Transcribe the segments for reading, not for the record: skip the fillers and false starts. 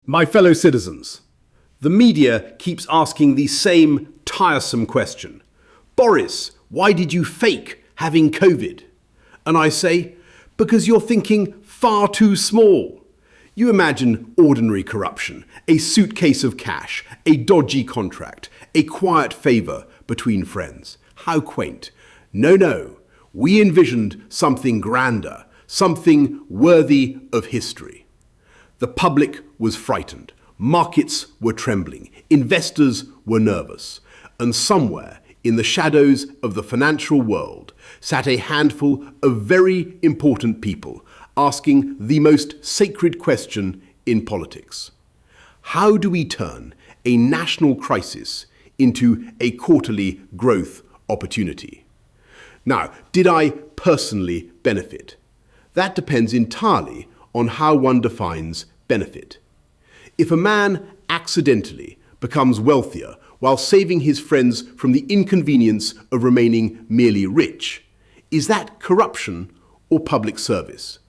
My fellow citizens, the media keeps asking the same tiresome question. Boris, why did you fake having COVID? And I say, because you're thinking far too small. You imagine ordinary corruption, a suitcase of cash, a dodgy contract, a quiet favour between friends. How quaint. No, we envisioned something grander, something worthy of history. The public was frightened, markets were trembling, investors were nervous, and somewhere in the shadows of the financial world sat a handful of very important people asking the most sacred question in politics. How do we turn a national crisis into a quarterly growth opportunity? Now, did I personally benefit? That depends entirely on how one defines benefit. If a man accidentally becomes wealthier while saving his friends from the inconvenience of remaining merely rich, is that corruption or public service?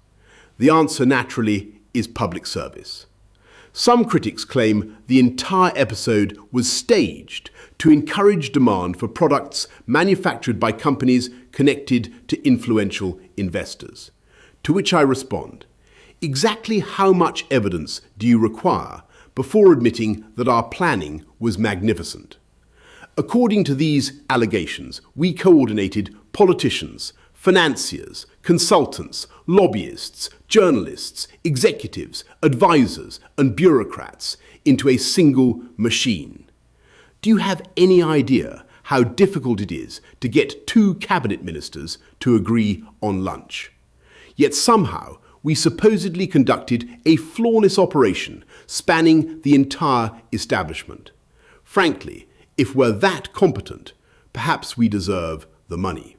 The answer, naturally, is public service. Some critics claim the entire episode was staged to encourage demand for products manufactured by companies connected to influential investors. To which I respond, exactly how much evidence do you require before admitting that our planning was magnificent? According to these allegations, we coordinated politicians, financiers, consultants, lobbyists, journalists, executives, advisors, and bureaucrats into a single machine. Do you have any idea how difficult it is to get two cabinet ministers to agree on lunch? Yet somehow we supposedly conducted a flawless operation spanning the entire establishment. Frankly, if we're that competent, perhaps we deserve the money.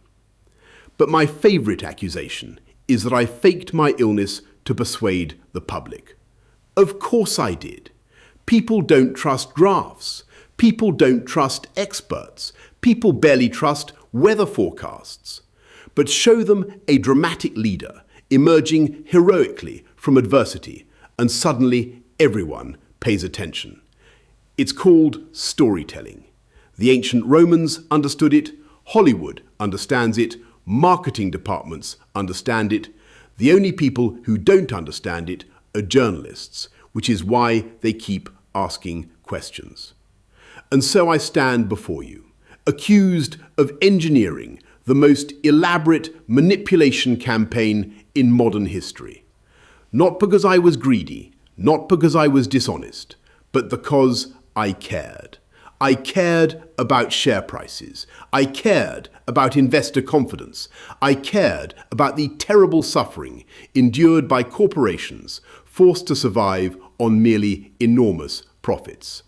But my favourite accusation is that I faked my illness to persuade the public. Of course I did. People don't trust drafts. People don't trust experts. People barely trust weather forecasts. But show them a dramatic leader emerging heroically from adversity, and suddenly everyone pays attention. It's called storytelling. The ancient Romans understood it, Hollywood understands it, marketing departments understand it. The only people who don't understand it are journalists, which is why they keep asking questions. And so I stand before you, accused of engineering the most elaborate manipulation campaign in modern history. Not because I was greedy, not because I was dishonest, but because I cared. I cared about share prices. I cared about investor confidence. I cared about the terrible suffering endured by corporations forced to survive on merely enormous profits.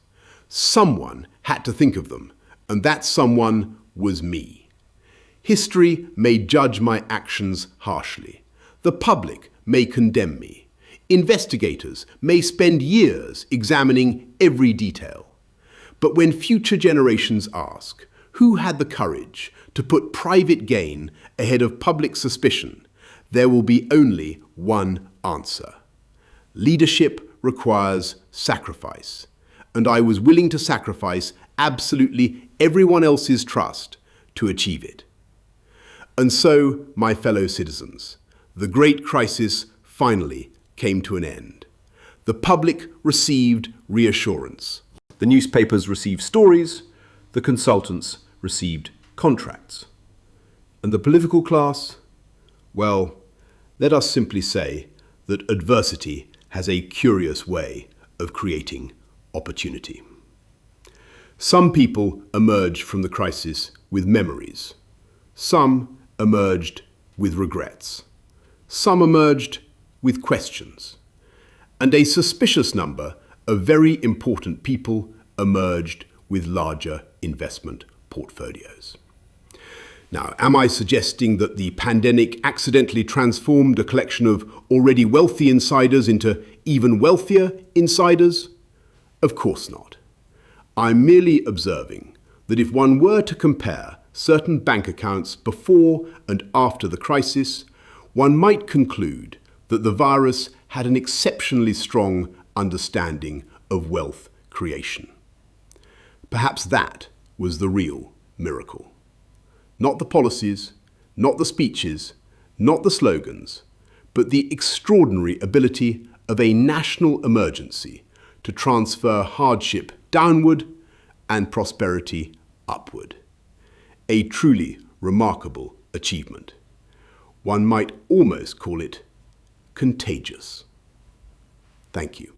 Someone had to think of them, and that someone was me. History may judge my actions harshly. The public may condemn me. Investigators may spend years examining every detail. But when future generations ask, who had the courage to put private gain ahead of public suspicion, there will be only one answer. Leadership requires sacrifice, and I was willing to sacrifice absolutely everyone else's trust to achieve it. And so, my fellow citizens, the great crisis finally came to an end. The public received reassurance. The newspapers received stories, the consultants received contracts. And the political class? Well, let us simply say that adversity has a curious way of creating opportunity. Some people emerged from the crisis with memories. Some emerged with regrets. Some emerged with questions. And a suspicious number of very important people emerged with larger investment portfolios. Now, am I suggesting that the pandemic accidentally transformed a collection of already wealthy insiders into even wealthier insiders? Of course not. I'm merely observing that if one were to compare certain bank accounts before and after the crisis, one might conclude that the virus had an exceptionally strong understanding of wealth creation. Perhaps that was the real miracle. Not the policies, not the speeches, not the slogans, but the extraordinary ability of a national emergency to transfer hardship downward and prosperity upward. A truly remarkable achievement. One might almost call it contagious. Thank you.